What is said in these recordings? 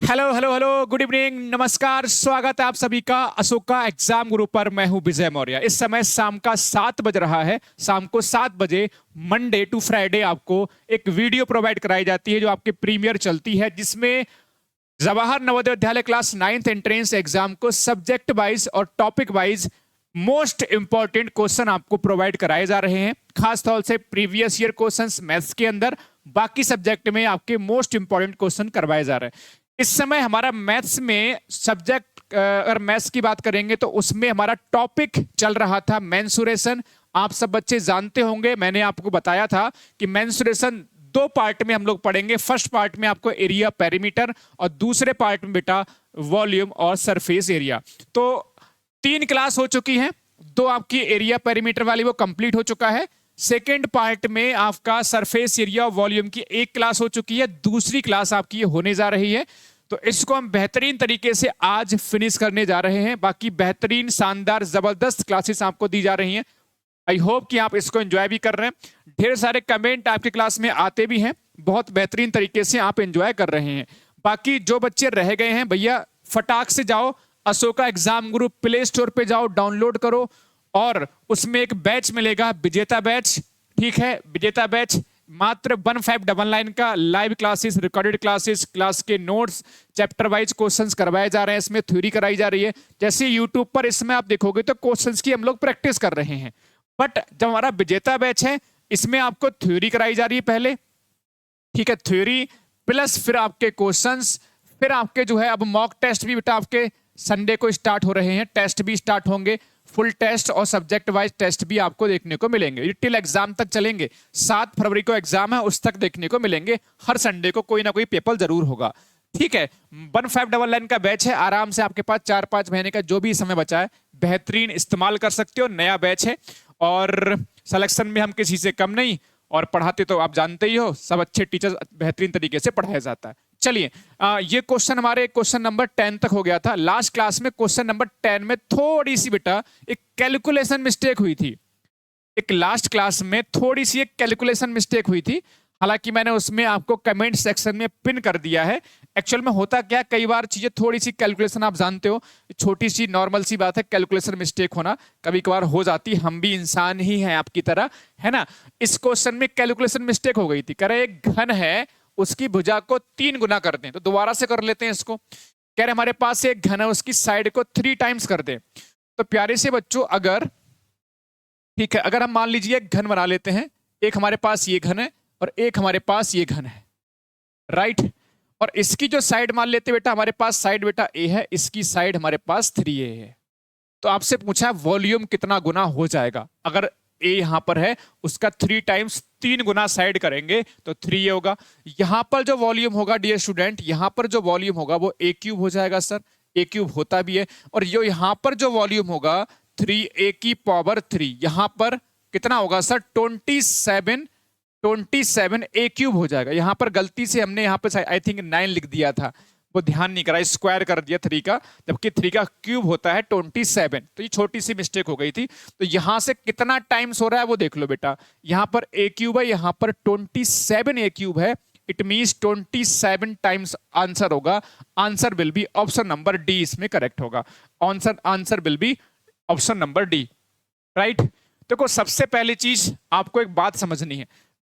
Hello hello hello, good evening, नमस्कार, स्वागत है आप सभी का अशोका एग्जाम गुरु पर। मैं हूं विजय मौर्य। इस समय शाम का 7 बज रहा है। शाम को 7 बजे मंडे टू फ्राइडे आपको एक वीडियो प्रोवाइड कराई जाती है जो आपके प्रीमियर चलती है, जिसमें Jawahar Navodaya Vidyalaya class 9th entrance exam को सब्जेक्ट वाइज और topic wise most important question आपको प्रोवाइड कराए जा रहे हैं। खासतौर से प्रीवियस ईयर क्वेश्चंस मैथ्स के अंदर, बाकी सब्जेक्ट में आपके मोस्ट इंपॉर्टेंट क्वेश्चन करवाए जा रहे हैं। इस समय हमारा मैथ्स में सब्जेक्ट, अगर मैथ्स की बात करेंगे तो उसमें हमारा टॉपिक चल रहा था मेंसुरेशन। आप सब बच्चे जानते होंगे, मैंने आपको बताया था कि मेंसुरेशन 2 पार्ट में हम लोग पढ़ेंगे। फर्स्ट पार्ट में आपको एरिया पेरीमीटर और दूसरे पार्ट में बेटा वॉल्यूम और सरफेस एरिया। तो 3 क्लास हो चुकी हैं। 2 आपकी एरिया पेरीमीटर वाली वो कंप्लीट हो चुका है। सेकेंड पार्ट में आपका सरफेस एरिया और वॉल्यूम की 1 क्लास हो चुकी है। दूसरी क्लास आपकी ये होने जा रही है। तो इसको हम बेहतरीन तरीके से आज फिनिश करने जा रहे हैं। बाकी बेहतरीन, शानदार, जबरदस्त क्लासेस आपको दी जा रही हैं। आई होप कि आप इसको एंजॉय भी कर रहे हैं। ढेर सारे कमेंट आपके क्लास में आते भी हैं, बहुत बेहतरीन तरीके से आप एंजॉय कर रहे हैं। बाकी जो बच्चे रह गए हैं भैया, फटाक से जाओ, अशोका एग्जाम गुरु प्ले स्टोर पे जाओ, डाउनलोड करो और उसमें एक बैच मिलेगा, विजेता बैच। ठीक है, विजेता बैच मात्र 1599 का। Live classes, recorded classes, class के नोट्स, चैप्टर वाइज क्वेश्चंस करवाए जा रहे हैं। इसमें थ्योरी कराई जा रही है। जैसे यूट्यूब पर इसमें आप देखोगे तो क्वेश्चंस की हम लोग प्रैक्टिस कर रहे हैं। बट जब हमारा विजेता बैच है, इसमें आपको थ्योरी कराई जा रही है पहले। ठीक है, थ्योरी प्लस फिर आपके क्वेश्चंस, फिर आपके जो है अब मॉक टेस्ट भी बेटा आपके संडे को स्टार्ट हो रहे हैं। टेस्ट भी स्टार्ट होंगे, फुल टेस्ट और सब्जेक्ट वाइज टेस्ट भी आपको देखने को मिलेंगे। ये टिल एग्जाम तक चलेंगे। 7 फरवरी को एग्जाम है, उस तक देखने को मिलेंगे। हर संडे को कोई ना कोई पेपर जरूर होगा। ठीक है, 1599 का बैच है। आराम से आपके पास 4-5 महीने का जो भी समय बचा है बेहतरीन इस्तेमाल कर सकते हो। नया बैच है और सिलेक्शन में हम किसी से कम नहीं, और पढ़ाते तो आप जानते ही हो, सब अच्छे टीचर बेहतरीन तरीके से पढ़ाया जाता है। चलिए, ये क्वेश्चन हमारे क्वेश्चन नंबर 10 तक हो गया था। लास्ट क्लास में क्वेश्चन नंबर 10 में थोड़ी सी बेटा एक कैलकुलेशन मिस्टेक हुई थी। एक लास्ट क्लास में थोड़ी सी एक कैलकुलेशन मिस्टेक हुई थी। हालांकि मैंने उसमें आपको कमेंट सेक्शन में पिन कर दिया है। एक्चुअल में होता क्या, कई बार चीजें थोड़ी सी कैलकुलेशन, आप जानते हो, छोटी सी नॉर्मल सी बात है, कैलकुलेशन मिस्टेक होना कभी कभार हो जाती। हम भी इंसान ही हैं आपकी तरह, है ना। इस क्वेश्चन में कैलकुलेशन मिस्टेक हो गई थी। कह रहे एक घन है, उसकी भुजा को 3 गुना कर दें। तो दोबारा से कर लेते हैं इसको। कह रहे हमारे पास एक घन है, उसकी साइड को 3 टाइम्स कर दें। तो प्यारे से बच्चों, अगर ठीक है, अगर हम मान लीजिए एक घन बना लेते हैं। एक हमारे पास ये घन है और एक हमारे पास ये घन है, राइट। और इसकी जो साइड मान लेते बेटा, हमारे पास साइड बेटा ए है, इसकी साइड हमारे पास 3a है। तो आपसे पूछा वॉल्यूम कितना गुना हो जाएगा। अगर ए यहां पर है, उसका 3 टाइम्स 3 गुना साइड करेंगे तो 3a होगा। यहां पर जो वॉल्यूम होगा डियर स्टूडेंट, यहां पर जो वॉल्यूम होगा वो a क्यूब हो जाएगा सर। a क्यूब होता भी है। और जो यहां पर जो वॉल्यूम होगा 3a की पावर 3, यहां पर कितना होगा सर, 27 a क्यूब हो जाएगा। यहां पर गलती से हमने यहां पर आई थिंक 9 लिख दिया था, वो ध्यान नहीं करा, स्क्वायर कर दिया 3 का, जबकि 3 का क्यूब होता है 27। तो ये छोटी सी मिस्टेक हो गई थी। तो यहां से कितना टाइम्स हो रहा है वो देख लो बेटा। यहां पर a क्यूब है, यहां पर 27 a क्यूब है। इट मींस 27 टाइम्स आंसर होगा। Answer will be option number D, इसमें करेक्ट होगा। Answer will be option number D, right. देखो, सबसे पहली चीज आपको एक बात समझनी है,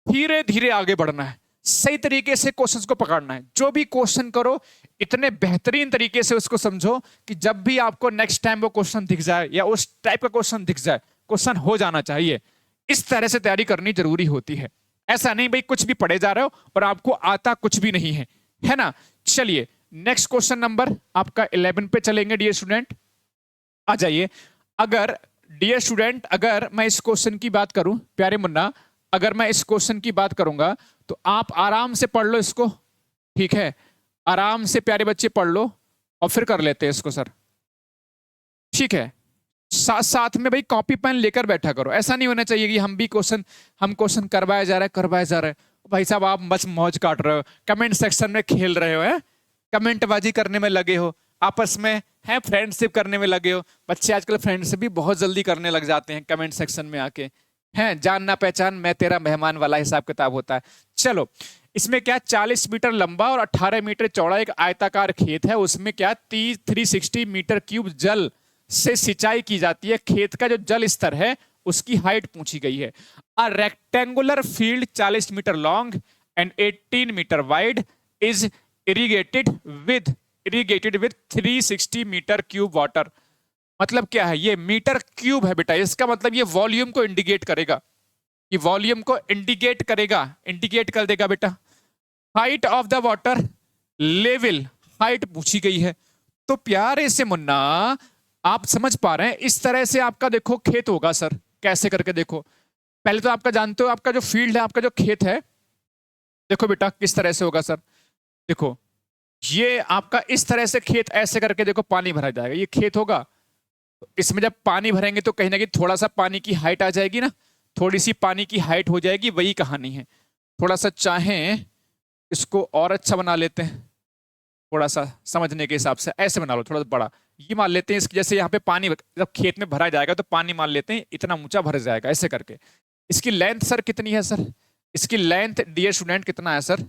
धीरे धीरे आगे बढ़ना है, सही तरीके से क्वेश्चंस को पकड़ना है। जो भी क्वेश्चन करो इतने बेहतरीन तरीके से उसको समझो कि जब भी आपको नेक्स्ट टाइम वो क्वेश्चन दिख जाए या उस टाइप का क्वेश्चन दिख जाए, क्वेश्चन हो जाना चाहिए। इस तरह से तैयारी करनी जरूरी होती है। ऐसा नहीं भाई कुछ भी पढ़े जा रहे हो और आपको आता कुछ भी नहीं है, है ना। चलिए, नेक्स्ट क्वेश्चन नंबर आपका 11 पे चलेंगे डियर स्टूडेंट। आ जाइए। अगर डियर स्टूडेंट, अगर मैं इस क्वेश्चन की बात करूं, प्यारे मुन्ना, अगर मैं इस क्वेश्चन की बात करूंगा तो आप आराम से पढ़ लो इसको। ठीक है, आराम से प्यारे बच्चे पढ़ लो और फिर कर लेते हैं इसको सर। ठीक है, साथ साथ में भाई कॉपी पेन लेकर बैठा करो। ऐसा नहीं होना चाहिए कि हम क्वेश्चन करवाया जा रहा है। भाई साहब, आप बस मौज काट रहे हो, कमेंट सेक्शन में खेल रहे हो, है कमेंटबाजी करने में लगे हो, आपस में है फ्रेंडशिप करने में लगे हो। बच्चे आजकल फ्रेंडशिप भी बहुत जल्दी करने लग जाते हैं कमेंट सेक्शन में आके, हैं जानना पहचान मैं तेरा मेहमान वाला हिसाब किताब होता है। चलो, इसमें क्या 40 मीटर लंबा और 18 मीटर चौड़ा एक आयताकार खेत है, उसमें क्या 360 मीटर क्यूब जल से सिंचाई की जाती है। खेत का जो जल स्तर है उसकी हाइट पूछी गई है। A rectangular field 40 metre long and 18 metre wide is irrigated with 360 metre cube water. मतलब क्या है, ये मीटर क्यूब है बेटा, इसका मतलब ये वॉल्यूम को इंडिकेट करेगा, ये वॉल्यूम को इंडिकेट करेगा, इंडिकेट कर देगा बेटा। Height of the water level, height पूछी गई है। तो प्यारे से मुन्ना आप समझ पा रहे हैं, इस तरह से आपका देखो खेत होगा सर, कैसे करके देखो। पहले तो आपका जानते हो, आपका जो फील्ड है, आपका जो खेत है, देखो बेटा किस तरह से होगा सर। देखो ये आपका इस तरह से खेत ऐसे करके देखो पानी भरा जाएगा, ये खेत होगा। इसमें जब पानी भरेंगे तो कहीं ना कहीं थोड़ा सा पानी की हाइट आ जाएगी ना, थोड़ी सी पानी की हाइट हो जाएगी, वही कहानी है। थोड़ा सा चाहें इसको और अच्छा बना लेते हैं, थोड़ा सा समझने के हिसाब से ऐसे बना लो, थोड़ा सा बड़ा ये मान लेते हैं। इसकी जैसे यहाँ पे पानी जब खेत में भरा जाएगा तो पानी मान लेते हैं इतना ऊंचा भर जाएगा ऐसे करके। इसकी लेंथ सर कितनी है सर, इसकी लेंथ डियर स्टूडेंट कितना है सर,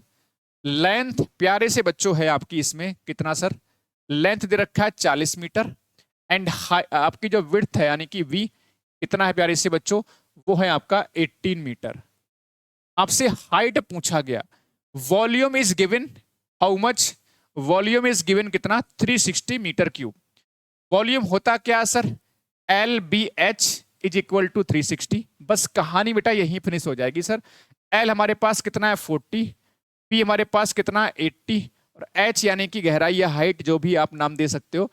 लेंथ प्यारे से बच्चों है आपकी इसमें कितना सर, लेंथ दे रखा है 40 मीटर एंड आपकी जो विड्थ है यानी कि वी कितना है प्यारे से बच्चों, वो है आपका 18 मीटर। आपसे हाइट पूछा गया, volume is given how much, volume is given कितना 360 मीटर क्यूब। वॉल्यूम होता क्या sir, L B H is equal to 360। बस कहानी बेटा यहीं फिनिश हो जाएगी सर। एल हमारे पास कितना है 40, पी हमारे पास कितना है 80 और एच यानी कि गहराई या हाइट जो भी आप नाम दे सकते हो।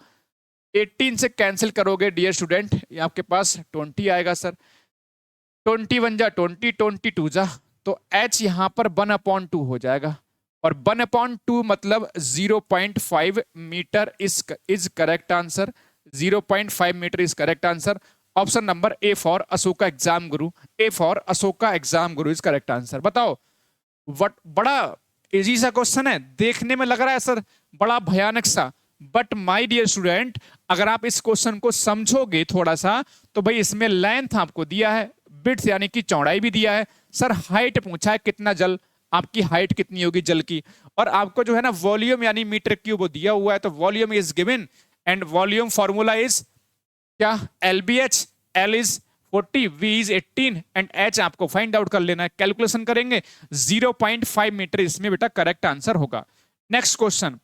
18 से कैंसिल करोगे डियर स्टूडेंट, ये आपके पास 20 आएगा सर। 21 जा 20, 22 जा, तो h यहां पर 1/2 हो जाएगा और 1/2 मतलब 0.5 metre is correct answer. 0.5 metre is correct answer. Option number A for Ashoka exam guru, A for Ashoka exam guru is correct answer. बताओ बड़ा इजी सा क्वेश्चन है, देखने में लग रहा है सर बड़ा भयानक सा, बट माय डियर स्टूडेंट अगर आप इस क्वेश्चन को समझोगे थोड़ा सा तो भाई इसमें लेंथ आपको दिया है, विड्थ यानी कि चौड़ाई भी दिया है सर, हाइट पूछा है कितना जल, आपकी हाइट कितनी होगी जल की, और आपको जो है ना वॉल्यूम यानी मीटर क्यूब दिया हुआ है, तो volume is given and volume formula is क्या, LBH, L is 40, V is 18 and H आपको फाइंड आउट कर लेना है। कैलकुलेशन करेंगे 0.5 मीटर इसमें बेटा करेक्ट आंसर होगा। नेक्स्ट क्वेश्चन,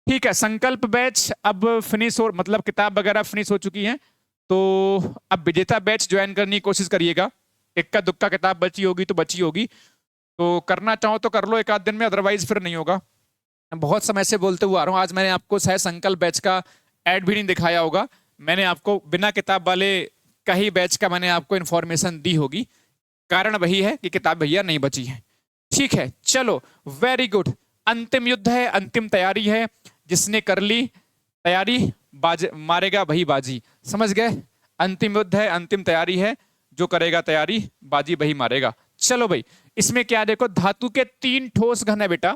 ठीक है, संकल्प बैच अब फिनिश हो, मतलब किताब वगैरह फिनिश हो चुकी है, तो अब विजेता बैच ज्वाइन करने की कोशिश करिएगा। इक्का दुक्का किताब बची होगी तो बची होगी, तो करना चाहो तो कर लो एक आध दिन में, अदरवाइज फिर नहीं होगा। बहुत समय से बोलते हुए आ रहा हूँ, आज मैंने आपको शायद संकल्प बैच का एड भी नहीं दिखाया होगा, मैंने आपको बिना किताब वाले का ही बैच का मैंने आपको इन्फॉर्मेशन दी होगी, कारण वही है कि किताब भैया नहीं बची है। ठीक है चलो वेरी गुड, अंतिम युद्ध है, अंतिम तैयारी है, जिसने कर ली तैयारी मारेगा वही बाजी, समझ गए, अंतिम युद्ध है, अंतिम तैयारी है, जो करेगा तैयारी बाजी वही मारेगा। चलो भाई इसमें क्या देखो, धातु के 3 ठोस घन है बेटा,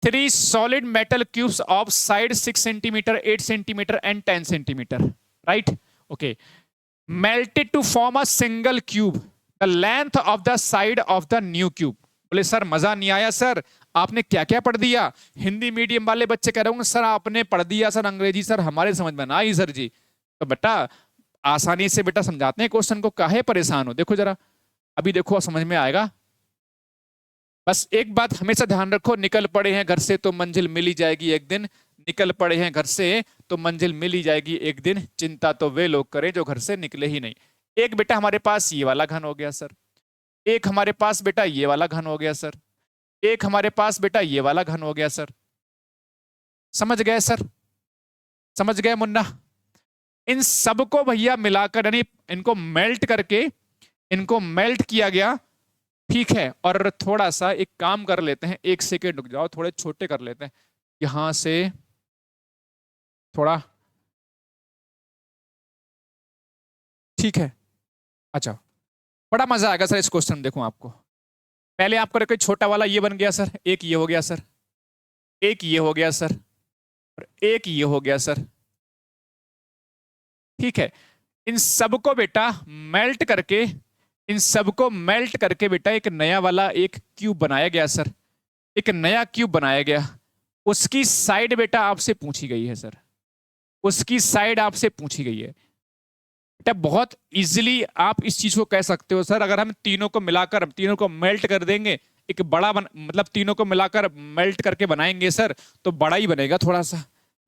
3 solid metal cubes of side 6 centimeter, 8 centimeter and 10 centimeter, right? Okay. Melted to form a single cube. The length of the side of the new cube. बोले सर मजा नहीं आया सर, आपने क्या क्या पढ़ दिया। हिंदी मीडियम वाले बच्चे कह रहे होंगे सर आपने पढ़ दिया सर अंग्रेजी, सर हमारे समझ में ना आई सर जी। तो बेटा आसानी से बेटा समझाते हैं क्वेश्चन को, काहे परेशान हो, देखो जरा अभी देखो समझ में आएगा। बस एक बात हमेशा ध्यान रखो, निकल पड़े हैं घर से तो मंजिल मिल ही जाएगी एक दिन, निकल पड़े हैं घर से तो मंजिल मिल ही जाएगी एक दिन, चिंता तो वे लोग करें जो घर से निकले ही नहीं। एक बेटा हमारे पास ये वाला घन हो गया सर, एक हमारे पास बेटा ये वाला घन हो गया सर, एक हमारे पास बेटा ये वाला घन हो गया सर। समझ गए सर, समझ गए मुन्ना। इन सबको भैया मिलाकर यानी इनको मेल्ट करके, इनको मेल्ट किया गया, ठीक है। और थोड़ा सा एक काम कर लेते हैं, 1 सेकेंड रुक जाओ, थोड़े छोटे कर लेते हैं यहां से थोड़ा, ठीक है। अच्छा बड़ा मजा आएगा सर इस क्वेश्चन में, देखो आपको पहले आपको कोई छोटा वाला ये बन गया सर, एक ये हो गया सर, एक ये हो गया सर और एक ये हो गया सर, ठीक है। इन सबको बेटा मेल्ट करके, इन सबको मेल्ट करके बेटा एक नया वाला एक क्यूब बनाया गया सर। एक नया क्यूब बनाया गया, उसकी साइड बेटा आपसे पूछी गई है सर, उसकी साइड आपसे पूछी गई है बेटा। बहुत इजीली आप इस चीज को कह सकते हो सर, अगर हम तीनों को मिलाकर, हम तीनों को मेल्ट कर देंगे, एक बड़ा मतलब तीनों को मिलाकर मेल्ट करके बनाएंगे सर, तो बड़ा ही बनेगा थोड़ा सा,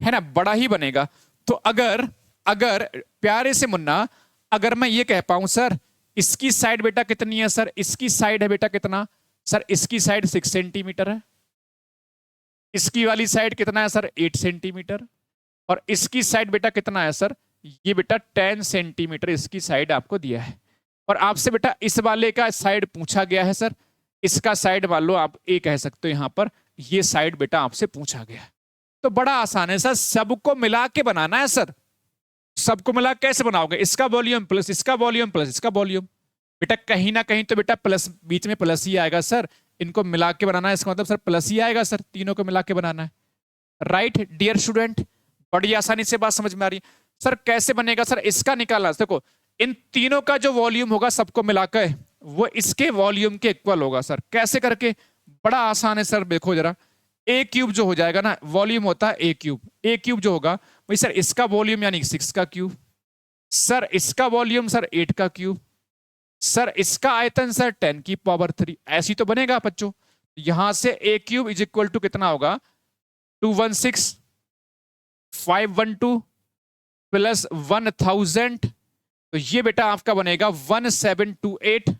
है ना, बड़ा ही बनेगा। तो अगर अगर प्यारे से मुन्ना, अगर मैं ये कह पाऊं सर, इसकी साइड बेटा कितनी है सर, इसकी साइड है बेटा कितना सर, इसकी साइड 6 सेंटीमीटर है, इसकी वाली साइड कितना है सर 8 सेंटीमीटर, और इसकी साइड बेटा कितना है सर, ये बेटा 10 सेंटीमीटर इसकी साइड आपको दिया है। और आपसे बेटा इस वाले का साइड पूछा गया है सर, इसका साइड मान लो आप ए कह सकते हो यहां पर, ये साइड बेटा आपसे पूछा गया है। तो बड़ा आसान है सर, सबको मिला के बनाना है सर। सबको मिला कैसे बनाओगे, इसका वॉल्यूम प्लस इसका वॉल्यूम प्लस इसका वॉल्यूम, बेटा कहीं ना कहीं तो बेटा प्लस, बीच में प्लस ही आएगा सर। इनको मिला के बनाना है, इसका मतलब सर प्लस ही आएगा सर, तीनों को मिला के बनाना है। राइट डियर स्टूडेंट, बड़ी आसानी से बात समझ में आ रही है सर। कैसे बनेगा सर, इसका निकालना, देखो इन तीनों का जो वॉल्यूम होगा सबको मिलाकर, वो इसके वॉल्यूम के इक्वल होगा सर। कैसे करके, बड़ा आसान है सर, देखो जरा, ए क्यूब जो हो जाएगा ना, वॉल्यूम होता है ए क्यूब, ए क्यूब जो होगा वही सर इसका वॉल्यूम यानी 6 का क्यूब, सर इसका वॉल्यूम सर 8 का क्यूब, सर इसका आयतन सर 10 की पावर 3, ऐसी तो बनेगा बच्चों। यहां से ए क्यूब इज इक्वल टू कितना होगा, 216 512 प्लस 1000, तो ये बेटा आपका बनेगा 1728।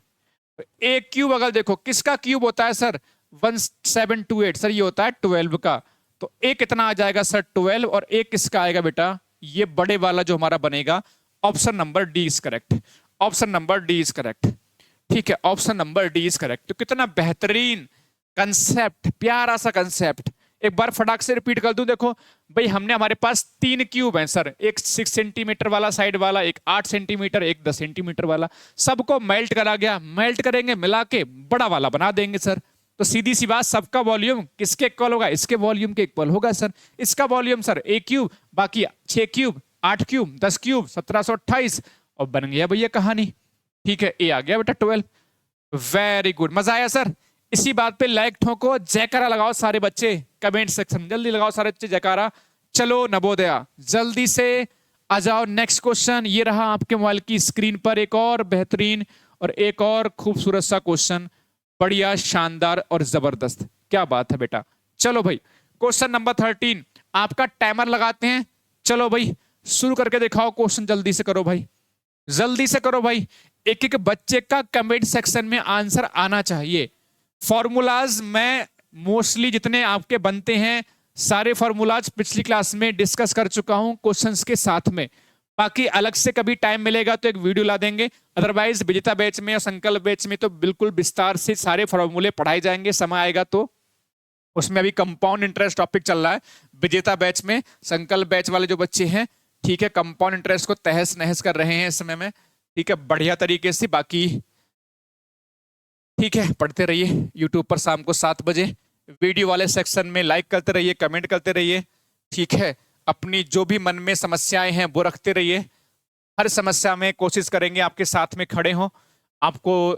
ए क्यूब अगर देखो किसका क्यूब होता है सर, 1728 सर, ये होता है 12 का। तो ए कितना आ जाएगा सर 12, और ए किसका आएगा बेटा, ये बड़े वाला जो हमारा बनेगा, option number D is correct, option number D is correct. ठीक है, option number D is correct. तो कितना बेहतरीन कंसेप्ट, प्यारा सा कंसेप्ट। एक बार फटाक से रिपीट कर दूं, देखो भाई हमने, हमारे पास 3 क्यूब हैं सर, एक 6 सेंटीमीटर वाला साइड वाला, एक 8 सेंटीमीटर, एक 10 सेंटीमीटर वाला, सबको मेल्ट करा गया, मेल्ट करेंगे मिला के बड़ा वाला बना देंगे सर। तो सीधी सी बात, सबका वॉल्यूम किसके इक्वल होगा, इसके वॉल्यूम के इक्वल होगा सर। इसका वॉल्यूम सर ए क्यूब, बाकी 6 क्यूब, 8 क्यूब, 10 क्यूब, 1728, और बन गया भैया कहानी। ठीक है, ए आ गया बेटा 12। वेरी गुड, मजा आया सर। इसी बात पे लाइक ठोको, जयकारा लगाओ सारे बच्चे, कमेंट सेक्शन जल्दी लगाओ सारे बच्चे जयकारा। चलो नवोदया, जल्दी से आ जाओ। नेक्स्ट क्वेश्चन ये रहा आपके मोबाइल की स्क्रीन पर, एक और बेहतरीन और एक और खूबसूरत सा क्वेश्चन, बढ़िया शानदार और जबरदस्त, क्या बात है बेटा। चलो भाई, क्वेश्चन नंबर 13, आपका टाइमर लगाते हैं। चलो भाई शुरू करके दिखाओ क्वेश्चन, जल्दी से करो भाई, जल्दी से करो भाई। एक एक बच्चे का कमेंट सेक्शन में आंसर आना चाहिए। फॉर्मूलाज मैं मोस्टली जितने आपके बनते हैं, सारे फॉर्मूलाज पिछली क्लास में डिस्कस कर चुका हूं क्वेश्चंस के साथ में। बाकी अलग से कभी टाइम मिलेगा तो एक वीडियो ला देंगे, अदरवाइज विजेता बैच में और संकल्प बैच में तो बिल्कुल विस्तार से सारे फॉर्मूले पढ़ाए जाएंगे, समय आएगा तो। उसमें अभी कंपाउंड इंटरेस्ट टॉपिक चल रहा है विजेता बैच में, संकल्प बैच वाले जो बच्चे हैं, ठीक है, कंपाउंड इंटरेस्ट को तहस नहस कर रहे हैं इस समय में, ठीक है, बढ़िया तरीके से। बाकी ठीक है, पढ़ते रहिए यूट्यूब पर शाम को 7 बजे, वीडियो वाले सेक्शन में लाइक करते रहिए, कमेंट करते रहिए, ठीक है। अपनी जो भी मन में समस्याएं हैं वो रखते रहिए, हर समस्या में कोशिश करेंगे आपके साथ में खड़े हों, आपको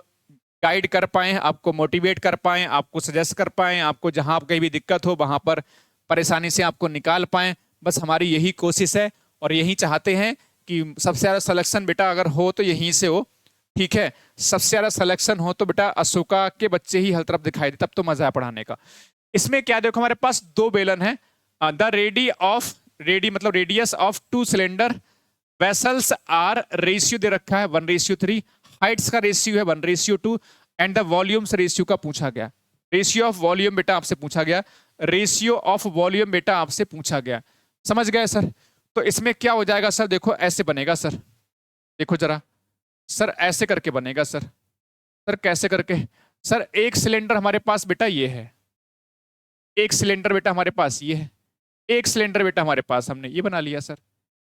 गाइड कर पाएं, आपको मोटिवेट कर पाएं, आपको सजेस्ट कर पाएं, आपको जहां कहीं भी दिक्कत हो वहां पर परेशानी से आपको निकाल पाएं। बस हमारी यही कोशिश है और यही चाहते हैं कि सबसे ज़्यादा सिलेक्शन बेटा अगर हो तो यहीं से हो, ठीक है। सबसे ज़्यादा सिलेक्शन हो तो बेटा अशोका के बच्चे ही हर तरफ दिखाई दे, तब तो मजा है पढ़ाने का। इसमें क्या देखो, हमारे पास 2 बेलन है, द मतलब radius of 2 cylinder vessels are, ratio दे रखा है 1:3, हाइट्स का रेशियो है 1:2, एंड द वॉल्यूम्स रेशियो का पूछा गया। रेशियो ऑफ वॉल्यूम बेटा आपसे पूछा गया, रेशियो ऑफ वॉल्यूम बेटा आपसे पूछा गया, समझ गए सर। तो इसमें क्या हो जाएगा सर, देखो ऐसे बनेगा सर, देखो जरा सर, ऐसे करके बनेगा सर। सर कैसे करके, सर एक सिलेंडर हमारे पास बेटा ये है, एक सिलेंडर बेटा हमारे पास ये है, एक सिलेंडर बेटा हमारे पास हमने ये बना लिया सर,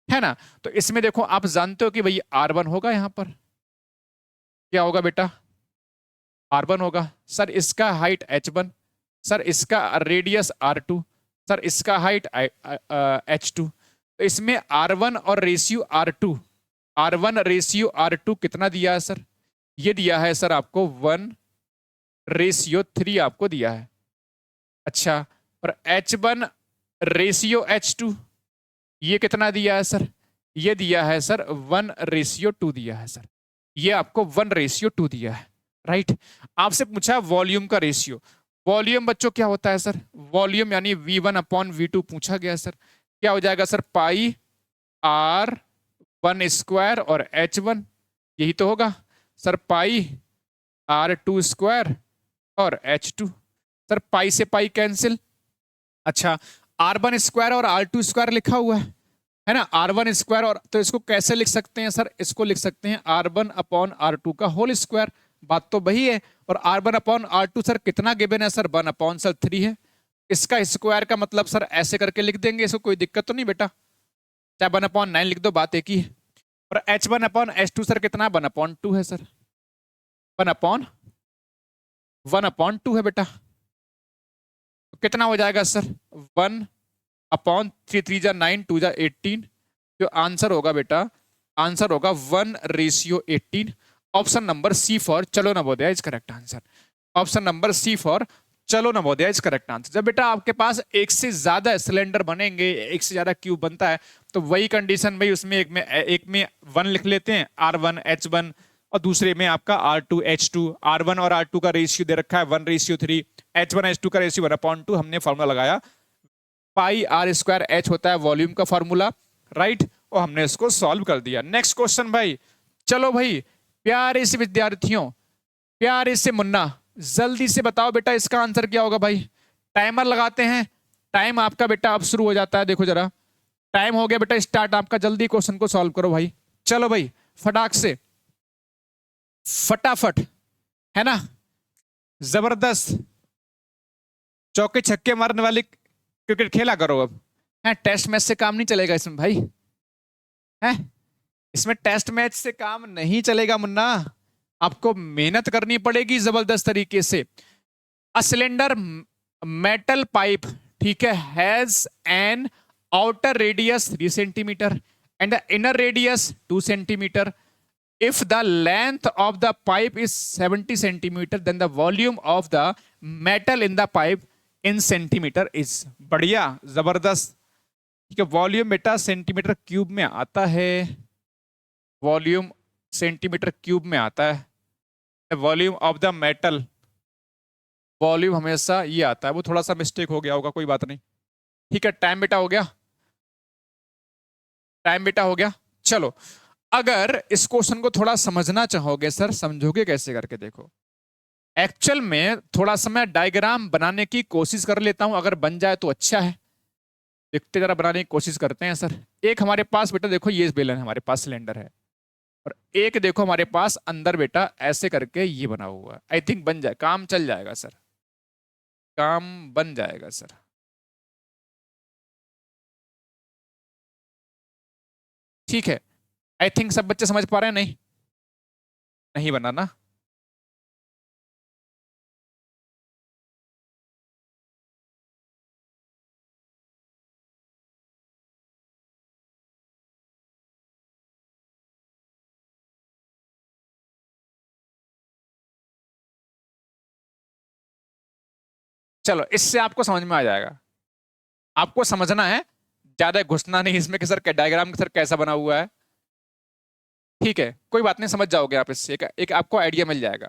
है ना। तो इसमें देखो आप जानते हो कि भाई R1 होगा, यहां पर क्या होगा बेटा, R1 होगा सर, इसका हाइट H1, सर इसका रेडियस R2, सर इसका हाइट H2। तो इसमें R1 और ratio R2, R1 ratio R2 कितना दिया है सर, ये दिया है सर आपको 1:3 आपको दिया है, अच्छा, और H1:H2 ये कितना दिया है सर? ये दिया है सर 1:2 दिया है सर। ये आपको 1:2 दिया है, राइट। आपसे पूछा वॉल्यूम का रेशियो। वॉल्यूम बच्चों क्या होता है सर? वॉल्यूम यानी V1/V2 पूछा गया सर। क्या हो जाएगा सर? पाई R1² और H1, यही तो होगा सर। पाई R2² और H2। सर पाई से पाई कैंसिल। अच्छा, R1² और R2² लिखा हुआ है ना, R1², और तो इसको कैसे लिख सकते हैं सर? इसको लिख सकते हैं R1/R2 का होल स्क्वायर। बात तो वही है। और R1/R2 सर कितना गिवन है सर? 1/3 है। इसका स्क्वायर का मतलब सर ऐसे करके लिख देंगे, इसको कोई दिक्कत तो नहीं बेटा। चाहे 1/9 लिख दो, बात एक ही है। और H1/H2 सर कितना? 1/2 है सर। 1/2 है बेटा। तो कितना हो जाएगा सर? 1/3, 3 जा 9, 2 जा 18। जो आंसर होगा बेटा, आंसर होगा 1:18। ऑप्शन नंबर सी फॉर चलो Navodaya is correct answer. Option number C for चलो नवोदय इज करेक्ट आंसर। जब बेटा आपके पास एक से ज्यादा सिलेंडर बनेंगे, एक से ज्यादा क्यूब बनता है, तो वही कंडीशन भाई उसमें एक में 1 लिख लेते हैं, R1H1, और दूसरे में आपका R2H2। R1 और R2 का रेशियो दे रखा है 1:3। H1H2 का रेशियो 1/2। हमने फॉर्मूला लगाया, पाई R²H होता है वॉल्यूम का फॉर्मूला, राइट। और हमने इसको सॉल्व कर दिया। नेक्स्ट क्वेश्चन भाई। चलो भाई, प्यारे से विद्यार्थियों, प्यारे से मुन्ना, जल्दी से बताओ बेटा इसका आंसर क्या होगा भाई। टाइमर लगाते हैं। टाइम आपका बेटा अब शुरू हो जाता है। देखो जरा, टाइम हो गया बेटा स्टार्ट आपका। जल्दी क्वेश्चन को सॉल्व करो भाई। चलो भाई फटाक से, फटाफट, है ना। जबरदस्त चौके छक्के मारने वाली क्रिकेट खेला करो अब। है, टेस्ट मैच से काम नहीं चलेगा इसमें भाई। है, इसमें टेस्ट मैच से काम नहीं चलेगा मुन्ना। आपको मेहनत करनी पड़ेगी जबरदस्त तरीके से। अ सिलेंडर मेटल पाइप, ठीक है, has an outer radius 3 centimetre and the inner radius 2 centimetre. If the length of the pipe is 70 centimeter, then the volume of the metal in the pipe in centimeter is। बढ़िया, जबरदस्त। ठीक है, volume बेटा centimetre cube में आता है। Volume centimetre cube में आता है। Volume of the metal, volume हमेशा ये आता है। वो थोड़ा सा मिस्टेक हो गया होगा, कोई बात नहीं। ठीक है, टाइम बेटा हो गया, टाइम बेटा हो गया। चलो, अगर इस क्वेश्चन को थोड़ा समझना चाहोगे सर, समझोगे कैसे करके देखो। एक्चुअल में थोड़ा सा मैं डायग्राम बनाने की कोशिश कर लेता हूं, अगर बन जाए तो अच्छा है। देखते जरा, बनाने की कोशिश करते हैं सर। एक हमारे पास बेटा देखो ये बेलन है, हमारे पास सिलेंडर है, और एक देखो हमारे पास अंदर बेटा ऐसे करके ये बना हुआ है। आई थिंक बन जाए, काम चल जाएगा सर, काम बन जाएगा सर। ठीक है, आई थिंक सब बच्चे समझ पा रहे हैं? नहीं, नहीं बना ना। चलो, इससे आपको समझ में आ जाएगा। आपको समझना है, ज्यादा घुसना नहीं इसमें कि सर डायग्राम सर कैसा बना हुआ है। ठीक है, कोई बात नहीं, समझ जाओगे आप इससे। एक आपको आइडिया मिल जाएगा।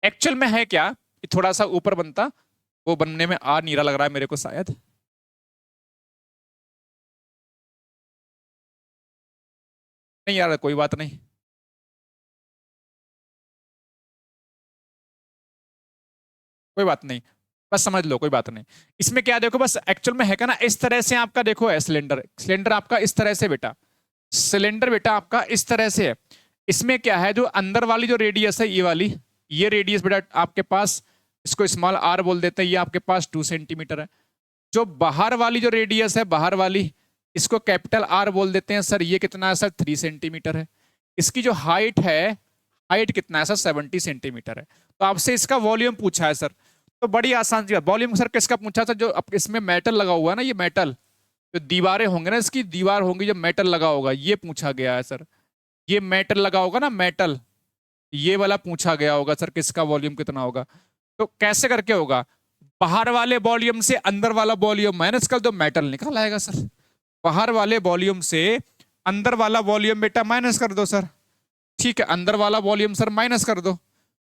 एक्चुअल में है क्या, थोड़ा सा ऊपर बनता, वो बनने में आ नीरा लग रहा है मेरे को शायद। नहीं यार, कोई बात नहीं, कोई बात नहीं, बस समझ लो, कोई बात नहीं। इसमें क्या देखो, बस एक्चुअल में है क्या ना, इस तरह से आपका देखो है सिलेंडर। सिलेंडर आपका इस तरह से बेटा, सिलेंडर बेटा आपका इस तरह से है। इसमें क्या है, जो अंदर वाली जो रेडियस है ये वाली, ये रेडियस बेटा आपके पास, इसको स्मॉल आर बोल देते हैं, ये आपके पास 2 सेंटीमीटर है। जो बाहर वाली जो रेडियस है, बाहर वाली, इसको कैपिटल आर बोल देते हैं सर। ये कितना है सर? 3 सेंटीमीटर है। इसकी जो हाइट है, हाइट कितना है सर? 70 सेंटीमीटर है। तो आपसे इसका वॉल्यूम पूछा है सर। तो बड़ी आसान सी बात, वॉल्यूम सर किसका पूछा था? जो इसमें मेटल लगा हुआ है ना, ये मेटल, जो दीवारें होंगे ना, इसकी दीवार होंगी, जो मेटल लगा होगा, ये पूछा गया है सर। ये मेटल लगा होगा ना, मेटल, ये वाला पूछा गया होगा सर, किसका वॉल्यूम कितना होगा। तो कैसे करके होगा? बाहर वाले वॉल्यूम से अंदर वाला वॉल्यूम माइनस कर दो, मेटल निकल आएगा सर। बाहर वाले वॉल्यूम से अंदर वाला वॉल्यूम बेटा माइनस कर दो सर। ठीक है, अंदर वाला वॉल्यूम सर माइनस कर दो,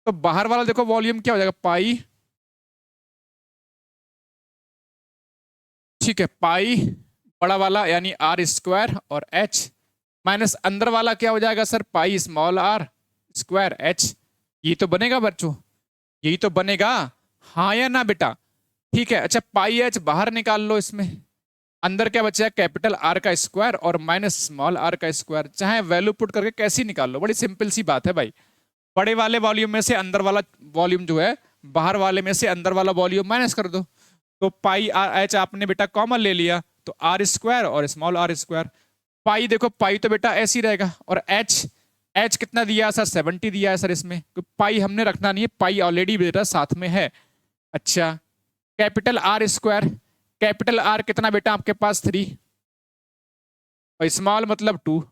तो बाहर वाला देखो वॉल्यूम क्या हो जाएगा, पाई। ठीक है, पाई बड़ा वाला यानी आर स्क्वायर और एच, माइनस अंदर वाला क्या हो जाएगा sir, pi small R square H. ये तो बनेगा बच्चों, यही तो बनेगा, हाँ या ना बेटा। ठीक है, अच्छा पाई एच बाहर निकाल लो, इसमें अंदर क्या बचा है, कैपिटल आर का स्क्वायर और माइनस स्मॉल आर का स्क्वायर। चाहे वैल्यू पुट करके कैसी निकाल लो, बड़ी सिंपल सी बात है भाई। बड़े वाले वॉल्यूम में से अंदर वाला वॉल्यूम जो है, बाहर वाले में से अंदर वाला वॉल्यूम माइनस कर दो, तो पाई आर एच आपने बेटा कॉमन ले लिया, तो आर स्क्वायर और स्मॉल आर स्क्वायर। पाई देखो, पाई तो बेटा ऐसे ही रहेगा, और एच, एच कितना दिया है सर, 70 दिया है सर इसमें, तो पाई हमने रखना नहीं है, पाई ऑलरेडी बेटा साथ में है। अच्छा, capital R square, capital R कितना बेटा आपके पास 3, और स्मॉल मतलब 2,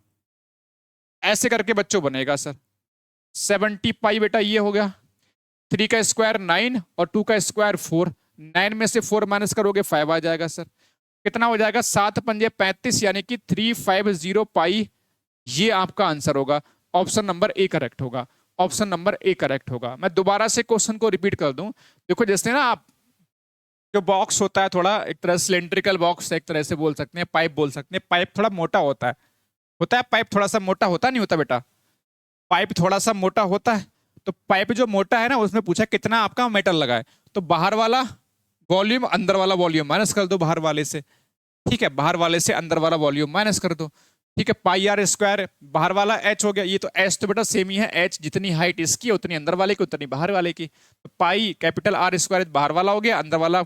ऐसे करके बच्चों बनेगा सर। 70 पाई बेटा ये हो गया, 3 का स्क्वायर 9 और 2 का स्क्वायर 4, 9 में से 4 माइनस करोगे 5 आ जाएगा सर। कितना हो जाएगा, 7 पंजे 35 यानी कि 350 पाई। ये आपका आंसर होगा, ऑप्शन नंबर ए करेक्ट होगा, ऑप्शन नंबर ए करेक्ट होगा। मैं दोबारा से क्वेश्चन को रिपीट कर दूं, देखो जैसे ना आप, जो बॉक्स होता है थोड़ा एक तरह सिलेंड्रिकल बॉक्स, एक तरह से बोल सकते हैं, पाइप बोल सकते हैं, पाइप थोड़ा मोटा होता है पाइप थोड़ा सा मोटा होता नहीं होता बेटा, पाइप थोड़ा सा मोटा होता है। तो पाइप जो मोटा है ना, उसमें पूछा कितना आपका मेटल लगा है, तो बाहर वाला वॉल्यूम अंदर वाला वॉल्यूम माइनस कर दो बाहर वाले से। ठीक है, बाहर वाले से अंदर वाला वॉल्यूम माइनस कर दो। ठीक है, पाई आर स्क्वायर, बाहर वाला एच हो गया, ये तो एच तो बेटा सेम ही है, एच जितनी हाइट इसकी है उतनी अंदर वाले की उतनी बाहर वाले की, तो पाई कैपिटल आर स्क्वायर बाहर वाला हो गया, अंदर वाला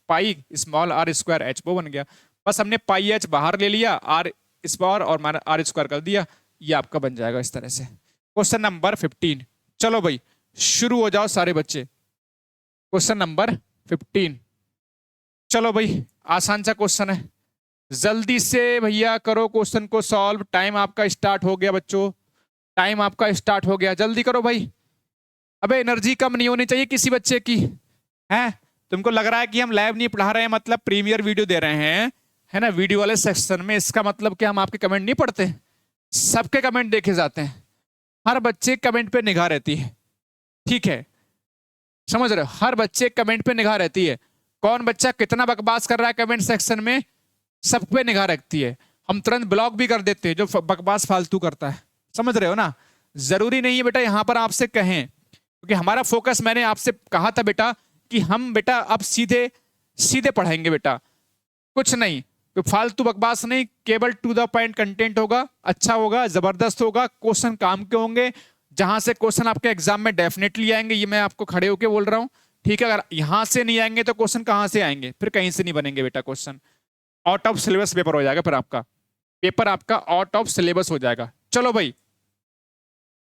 pi small R square H वो बन गया। बस हमने पाई एच बाहर ले लिया, आर स्क्वायर और माइनस आर स्क्वायर कर दिया, ये आपका बन जाएगा इस तरह से। क्वेश्चन नंबर 15, चलो भाई शुरू हो जाओ सारे बच्चे। क्वेश्चन नंबर 15, चलो भाई आसान सा क्वेश्चन है, जल्दी से भैया करो क्वेश्चन को सॉल्व। टाइम आपका स्टार्ट हो गया बच्चों, टाइम आपका स्टार्ट हो गया, जल्दी करो भाई। अबे एनर्जी कम नहीं होनी चाहिए किसी बच्चे की, है? तुमको लग रहा है कि हम लाइव नहीं पढ़ा रहे हैं, मतलब प्रीमियर वीडियो दे रहे हैं, है ना, वीडियो वाले सेक्शन में, इसका मतलब कि हम आपके कमेंट नहीं पढ़ते? सबके कमेंट देखे जाते हैं, हर बच्चे कमेंट पे निगाह रहती है। ठीक है, समझ रहे हो, हर बच्चे कमेंट पे निगाह रहती है, कौन बच्चा कितना बकवास कर रहा है कमेंट सेक्शन में, सब पे निगाह रखती है। हम तुरंत ब्लॉक भी कर देते हैं जो बकवास फालतू करता है, समझ रहे हो ना। जरूरी नहीं है बेटा यहाँ पर आपसे कहें, क्योंकि हमारा फोकस, मैंने आपसे कहा था बेटा कि हम बेटा अब सीधे सीधे पढ़ाएंगे बेटा, कुछ नहीं, तो फालतू बकवास नहीं, केवल टू द पॉइंट कंटेंट होगा, अच्छा होगा, जबरदस्त होगा, क्वेश्चन काम के होंगे, जहां से क्वेश्चन आपके एग्जाम में डेफिनेटली आएंगे, ये मैं आपको खड़े होके बोल रहा हूं। ठीक है, अगर यहां से नहीं आएंगे तो क्वेश्चन कहां से आएंगे, फिर कहीं से नहीं बनेंगे बेटा question, out of syllabus paper हो जाएगा, फिर आपका पेपर आपका आउट ऑफ सिलेबस हो जाएगा। चलो भाई,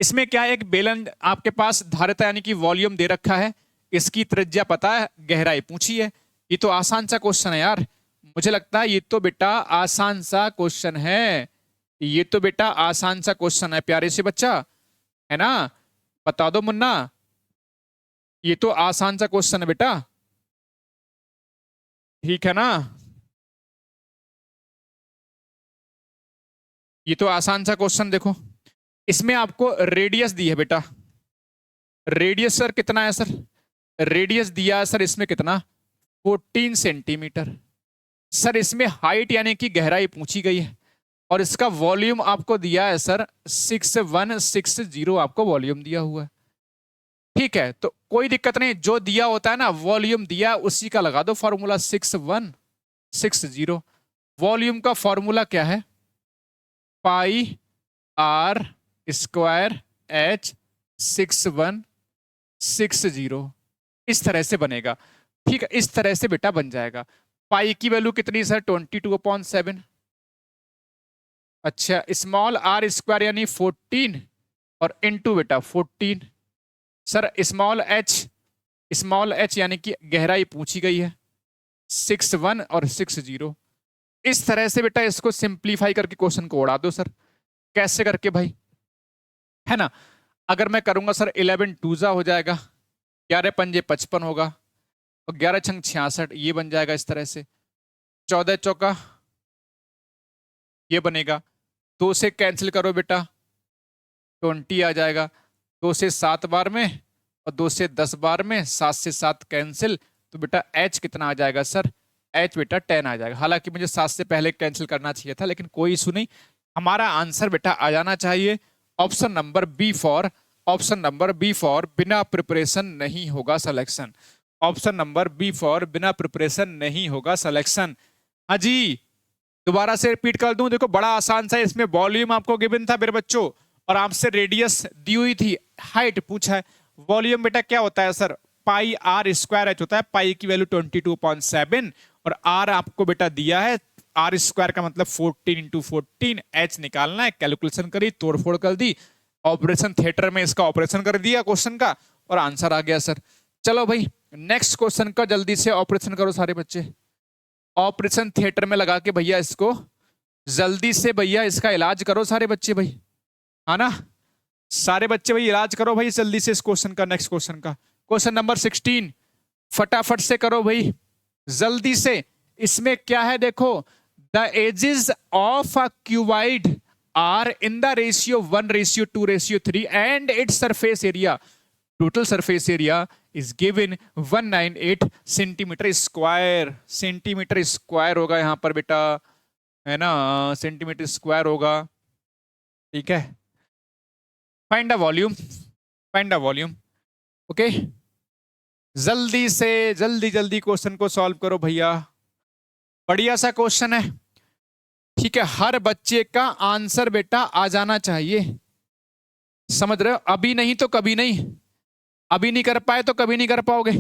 इसमें क्या है, एक बेलन आपके पास धारिता यानी कि वॉल्यूम दे रखा है, इसकी त्रिज्या पता है, गहराई पूछी है। ये तो आसान सा क्वेश्चन है यार, मुझे लगता है ये तो बेटा आसान सा क्वेश्चन है, ये तो बेटा आसान सा क्वेश्चन है प्यारे से बच्चा, है ना, बता दो मुन्ना, ये तो आसान सा क्वेश्चन है बेटा, ठीक है ना, ये तो आसान सा क्वेश्चन। देखो इसमें आपको रेडियस दी है बेटा, रेडियस सर कितना है सर, रेडियस दिया है सर इसमें कितना, 14 सेंटीमीटर। सर इसमें हाइट यानी कि गहराई पूछी गई है, और इसका वॉल्यूम आपको दिया है सर 6160 आपको वॉल्यूम दिया हुआ है। ठीक है, तो कोई दिक्कत नहीं, जो दिया होता है ना वॉल्यूम दिया उसी का लगा दो फॉर्मूला 6160। वॉल्यूम का फॉर्मूला क्या है, पाई आर स्क्वायर एच 6160, इस तरह से बनेगा। ठीक है, इस तरह से बेटा बन जाएगा। पाई की वैल्यू कितनी सर, 22/7। अच्छा, स्मॉल आर स्क्वायर यानी 14 और इनटू बेटा 14। सर स्मॉल एच यानी कि गहराई पूछी गई है 61 और 60। इस तरह से बेटा इसको सिंप्लीफाई करके क्वेश्चन को उड़ा दो सर, कैसे करके भाई, है ना। अगर मैं करूंगा सर 11 2 हो जाएगा, 11 पंजे 55 होगा, और 11 छंग 66, ये बन जाएगा इस तरह से। 14 चौका ये बनेगा। 2 से कैंसिल करो बेटा, 20 आ जाएगा। 2 से 7 बार में और 2 से 10 बार में, 7 से 7 कैंसिल, तो बेटा h कितना आ जाएगा सर? h बेटा 10 आ जाएगा। हालांकि मुझे 7 से पहले कैंसिल करना चाहिए था, लेकिन कोई इशू नहीं। हमारा आंसर बेटा आ जाना चाहिए option number B for, option number B for बिना प्रिपरेशन नहीं होगा selection. Option number B for बिना प्रिपरेशन नहीं होगा सिलेक्शन। हाँ जी, दोबारा से रिपीट कर दूं, देखो बड़ा आसान सा, इसमें वॉल्यूम आपको गिवन था मेरे बच्चों, और आपसे रेडियस दी हुई थी, हाइट पूछा है। वॉल्यूम बेटा क्या होता है sir? Pi R square H होता है। पाई की वैल्यू 22.7 और आर आपको बेटा दिया है, आर स्क्वायर का मतलब 14 इंटू 14। एच निकालना है, कैलकुलेशन करी, तोड़फोड़ कर दी, ऑपरेशन थिएटर में इसका ऑपरेशन कर दिया क्वेश्चन का, और आंसर आ गया सर। चलो भाई नेक्स्ट क्वेश्चन का जल्दी से ऑपरेशन करो सारे बच्चे। ऑपरेशन थिएटर में लगा के भैया इसको जल्दी से भैया इसका इलाज करो सारे बच्चे भाई, है ना? सारे बच्चे भाई इलाज करो भाई जल्दी से इस क्वेश्चन का, नेक्स्ट क्वेश्चन का। क्वेश्चन नंबर 16 फटाफट से करो भाई जल्दी से। इसमें क्या है देखो, the edges of a cuboid are in the ratio 1:2:3 and its surface area, total surface area is given 198 centimetre square. Centimetre square होगा यहां पर बेटा, है ना? सेंटीमीटर स्क्वायर होगा, ठीक है। Find the volume, find the volume. Okay, जल्दी से जल्दी जल्दी क्वेश्चन को सॉल्व करो भैया, बढ़िया सा क्वेश्चन है, ठीक है। हर बच्चे का आंसर बेटा आ जाना चाहिए, समझ रहे हो? अभी नहीं तो कभी नहीं, अभी नहीं कर पाए तो कभी नहीं कर पाओगे।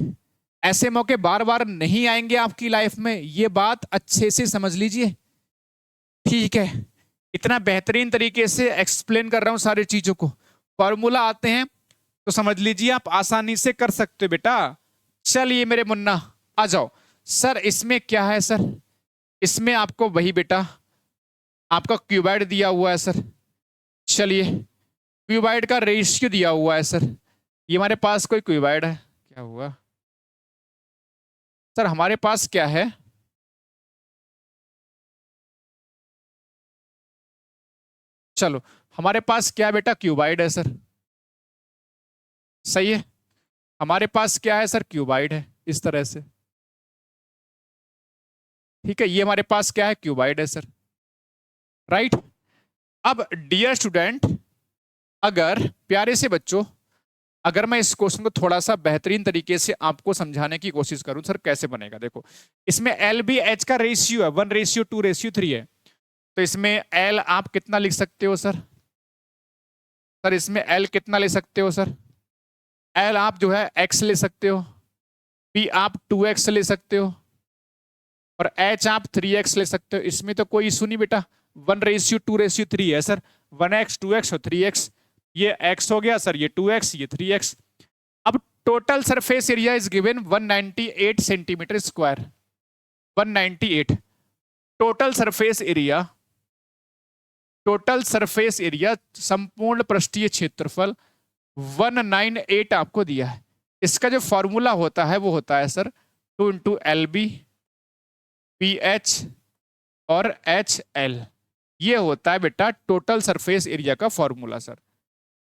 ऐसे मौके बार बार नहीं आएंगे आपकी लाइफ में, ये बात अच्छे से समझ लीजिए, ठीक है। इतना बेहतरीन तरीके से एक्सप्लेन कर रहा हूं सारी चीजों को। फॉर्मूला आते हैं तो समझ लीजिए, आप आसानी से कर सकते हो बेटा। चलिए मेरे मुन्ना आ जाओ। सर इसमें क्या है सर? इसमें आपको वही बेटा आपका क्यूबाइड दिया हुआ है सर। चलिए क्यूबाइड का रेशियो दिया हुआ है सर। ये हमारे पास कोई क्यूबाइड है, क्या हुआ सर? हमारे पास क्या है? चलो हमारे पास क्या बेटा? क्यूबाइड है सर, सही है। हमारे पास क्या है सर? क्यूबाइड है, इस तरह से, ठीक है। ये हमारे पास क्या है? क्यूबाइड है सर, राइट। अब डियर स्टूडेंट, अगर प्यारे से बच्चों, अगर मैं इस क्वेश्चन को थोड़ा सा बेहतरीन तरीके से आपको समझाने की कोशिश करूं सर, कैसे बनेगा देखो। इसमें एल बी एच का रेशियो है 1:2:3 है, तो इसमें एल आप कितना लिख सकते हो सर? सर इसमें एल कितना ले सकते हो सर? एल आप जो है एक्स ले सकते हो, पी आप 2x ले सकते हो, और एच आप 3x ले सकते हो। इसमें तो कोई इशू नहीं बेटा, 1:2:3 है सर। 1x 2x और 3x, ये x हो गया सर, ये 2x, ये 3x। अब total surface area is given 198 centimetre square. 198 total surface area, total surface area संपूर्ण पृष्ठीय क्षेत्रफल 198 आपको दिया है। इसका जो फॉर्मूला होता है वो होता है sir 2 into L B P H और एच एल। ये होता है बेटा टोटल सरफेस एरिया का फॉर्मूला सर,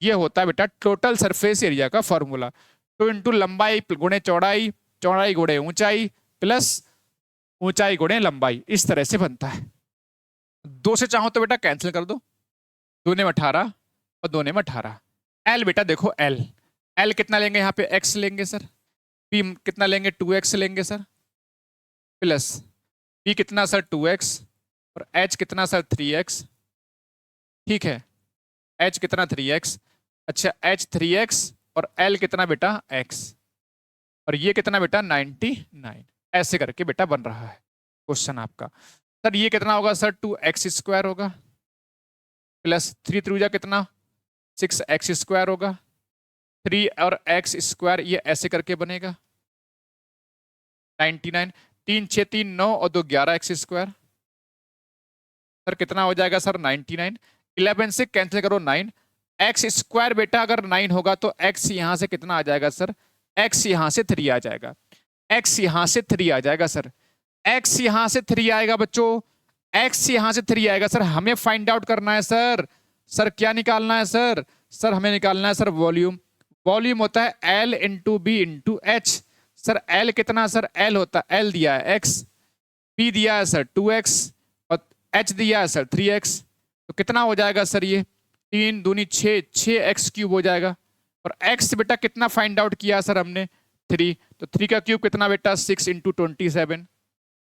ये होता है बेटा टोटल सरफेस एरिया का फॉर्मूला। 2 इंटू लंबाई गुणे चौड़ाई, चौड़ाई गुणे ऊंचाई, प्लस ऊंचाई गुणे लंबाई, इस तरह से बनता है। 2 से चाहो तो बेटा कैंसिल कर दो, 2 ने 18 और 2 ने 18। एल बेटा देखो एल, एल कितना लेंगे यहाँ पे? एक्स लेंगे सर। पी कितना लेंगे? 2x लेंगे सर, प्लस पी कितना सर? 2x, और एच कितना सर? 3x, ठीक है। एच कितना? 3x। अच्छा एच 3x और एल कितना बेटा? x, और ये कितना बेटा? 99। ऐसे करके बेटा बन रहा है क्वेश्चन आपका। सर ये कितना होगा सर? 2x² होगा, प्लस 3 त्रिभुजा कितना? 6x² होगा, 3 और x², ये ऐसे करके बनेगा 99। 3 6 3 9 और 2 11x², सर कितना हो जाएगा सर? 99। 11 से कैंसिल करो 9, x² बेटा अगर 9 होगा तो x यहां से कितना आ जाएगा सर? x यहां से 3 आ जाएगा। एक्स यहां से 3 आ जाएगा सर, एक्स यहां से 3 आएगा बच्चों, एक्स यहां से 3 आएगा सर। हमें फाइंड आउट करना है सर, सर क्या निकालना है सर, सर हमें निकालना है सर वॉल्यूम। वॉल्यूम होता है L into B into H. Sir L कितना, सर एल होता है, एल दिया है एक्स, बी दिया है सर 2x और एच दिया है सर 3x। तो कितना हो जाएगा सर, ये 3 दूनी 6, 6x क्यूब हो जाएगा। और x बेटा कितना फाइंड आउट किया सर हमने, 3। तो 3 का क्यूब कितना बेटा, 6 इंटू 27।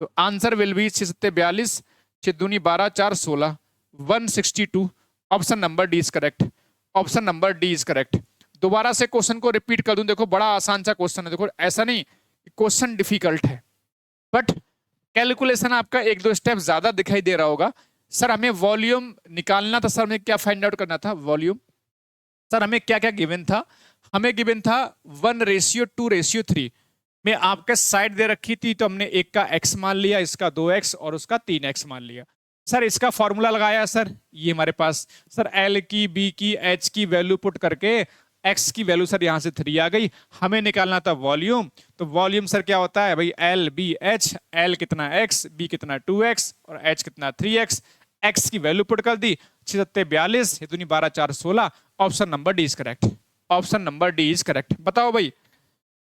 तो आंसर विल बी 6 सत्ते 42, 6 दूनी 12, 4 16, 162। Option number D is correct, option number D is correct. दोबारा से क्वेश्चन को रिपीट कर दूं, देखो बड़ा आसान सा क्वेश्चन है, देखो ऐसा नहीं क्वेश्चन डिफिकल्ट है, बट कैलकुलेशन आपका 1-2 स्टेप ज्यादा दिखाई दे रहा होगा। सर हमें वॉल्यूम निकालना था, सर हमें क्या फाइंड आउट करना था, वॉल्यूम। सर हमें क्या क्या गिवन था, हमें गिवन था 1:2:3 में आपके साइड दे रखी थी, तो हमने एक का x मान लिया, इसका 2x और उसका 3x मान लिया। सर इसका फॉर्मूला लगाया सर, ये हमारे पास सर l की, b की, h की वैल्यू पुट करके x की वैल्यू सर यहां से 3 आ गई। हमें निकालना था वॉल्यूम, तो वॉल्यूम सर क्या होता है भाई, l b h, l कितना x, b कितना 2x और h कितना 3x। x की वैल्यू पुट कर दी, 6 सत्ते 42, ये दूनी 12, 4 16। Option number D is correct, option number D is correct. बताओ भाई।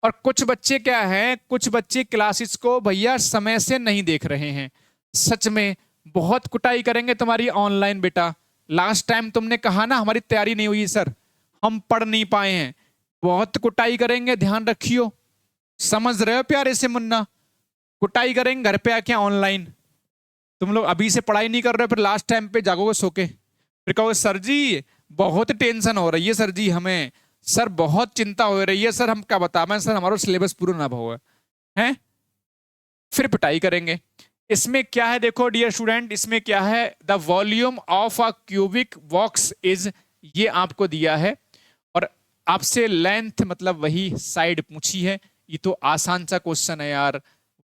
और कुछ बच्चे क्या हैं, कुछ बच्चे क्लासेस को भैया समय से नहीं देख रहे हैं, सच में बहुत कुटाई करेंगे तुम्हारी ऑनलाइन बेटा। लास्ट टाइम तुमने कहा ना हमारी तैयारी नहीं हुई सर, हम पढ़ नहीं पाए हैं, बहुत कुटाई करेंगे, ध्यान रखियो। समझ रहे हो प्यारे से मुन्ना, कुटाई करेंगे घर पे आके ऑनलाइन। तुम लोग अभी से पढ़ाई नहीं कर रहे हो, फिर लास्ट टाइम पे जागोगे सो के, फिर कहोगे सर जी बहुत टेंशन हो रही है सर जी, हमें सर बहुत चिंता हो रही है सर, हम क्या बताएं सर, हमारा सिलेबस पूरा ना हुआ है, फिर पिटाई करेंगे। इसमें क्या है देखो डियर स्टूडेंट, इसमें क्या है, the volume of a cubic box is, ये आपको दिया है और आपसे लेंथ मतलब वही साइड पूछी है। ये तो आसान सा क्वेश्चन है यार।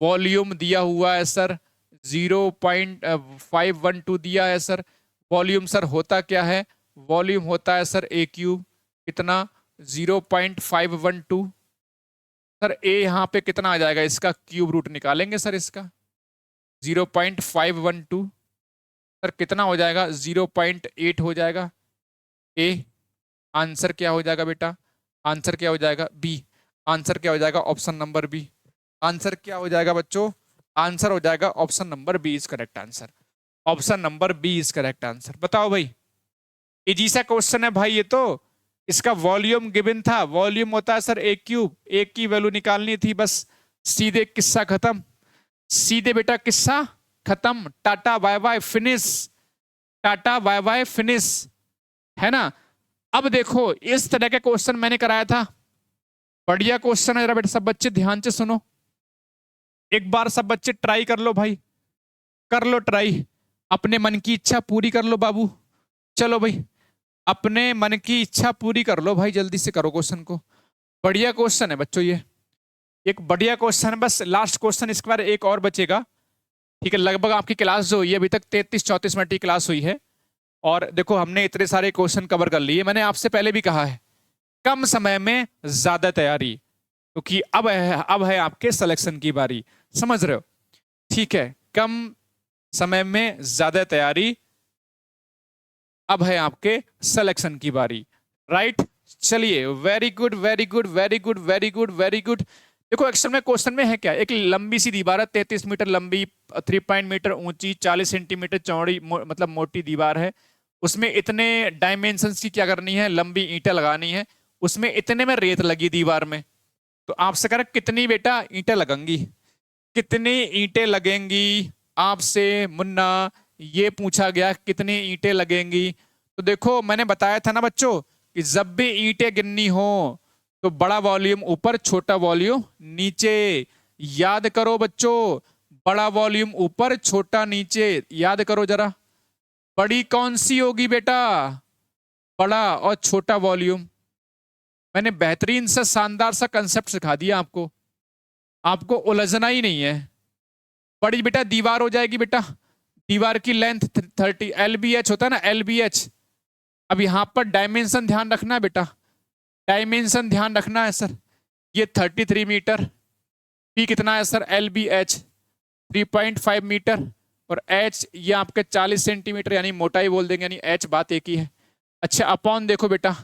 वॉल्यूम दिया हुआ है सर 0.512 दिया है सर। वॉल्यूम सर होता क्या है, वॉल्यूम होता है सर ए क्यूब, कितना 0.512। सर ए यहाँ पे कितना आ जाएगा, इसका क्यूब रूट निकालेंगे सर, इसका 0.512 सर कितना हो जाएगा, 0.8 हो जाएगा। ए आंसर क्या हो जाएगा बेटा, आंसर क्या हो जाएगा, बी। आंसर क्या हो जाएगा, ऑप्शन नंबर बी। आंसर क्या हो जाएगा बच्चों, आंसर हो जाएगा option number B is correct answer, option number B is correct answer. बताओ भाई, इजी सा क्वेश्चन है भाई ये तो। इसका वॉल्यूम गिवन था, वॉल्यूम होता है सर ए क्यूब, ए की वैल्यू निकालनी थी, बस सीधे किस्सा खत्म, सीधे बेटा किस्सा खत्म, tata bye bye finish, tata bye bye finish, है ना। अब देखो इस तरह के क्वेश्चन मैंने कराया था, बढ़िया क्वेश्चन है, जरा बेटा सब बच्चे ध्यान से सुनो, एक बार सब बच्चे ट्राई कर लो भाई, कर लो ट्राई, अपने मन की इच्छा पूरी कर लो बाबू। चलो भाई अपने मन की इच्छा पूरी कर लो भाई, जल्दी से करो क्वेश्चन को, बढ़िया क्वेश्चन है बच्चों ये, एक बढ़िया क्वेश्चन है। बस लास्ट क्वेश्चन, इसके बाद एक और बचेगा, ठीक है। लगभग आपकी क्लास जो हुई है अभी तक 33-34 मिनट की क्लास हुई है, और देखो हमने इतने सारे क्वेश्चन कवर कर लिए। मैंने आपसे पहले भी कहा है कम समय में ज्यादा तैयारी, क्योंकि अब है आपके सिलेक्शन की बारी, समझ रहे हो, ठीक है। कम समय में ज्यादा तैयारी, अब है आपके सिलेक्शन की बारी, राइट। चलिए very good very good very good very good very good. देखो एक्शन में क्वेश्चन में है क्या, एक लंबी सी दीवार है, 33 मीटर लंबी, 3 मीटर ऊंची, 40 सेंटीमीटर चौड़ी, मतलब मोटी दीवार है। उसमें इतने डायमेंशंस की क्या करनी है, लंबी ईंटें लगानी है, उसमें इतने में रेत लगी दीवार में। तो आपसे कह रहे कितनी बेटा ईंटें लगेंगी, कितनी ईंटें लगेंगी, आपसे मुन्ना ये पूछा गया कितनी ईंटें लगेंगी। तो देखो मैंने बताया था ना बच्चों कि जब भी ईंटें गिननी हो तो बड़ा वॉल्यूम ऊपर, छोटा वॉल्यूम नीचे, याद करो बच्चों, बड़ा वॉल्यूम ऊपर, छोटा नीचे, याद करो जरा। बड़ी कौन सी होगी बेटा, बड़ा और छोटा वॉल्यूम। मैंने बेहतरीन सा शानदार सा कंसेप्ट सिखा दिया आपको, आपको उलझना ही नहीं है। बड़ी बेटा दीवार हो जाएगी बेटा, दीवार की लेंथ 30, LBH होता है ना, LBH। अब यहां पर डायमेंशन ध्यान रखना है बेटा, डायमेंशन ध्यान रखना है सर। ये 33 मीटर, पी कितना है sir, L B H 3.5 metre, और एच ये आपके 40 सेंटीमीटर, यानी मोटाई बोल देंगे, यानी एच बात एक ही है। अच्छा अपॉन देखो बेटा,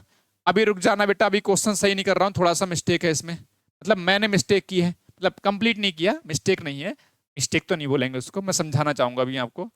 अभी रुक जाना बेटा, अभी क्वेश्चन सही नहीं कर रहा हूँ, थोड़ा सा मिस्टेक है इसमें, मतलब मैंने मिस्टेक की है, मतलब कंप्लीट नहीं किया, मिस्टेक नहीं है, मिस्टेक तो नहीं बोलेंगे उसको, मैं समझाना चाहूंगा अभी आपको।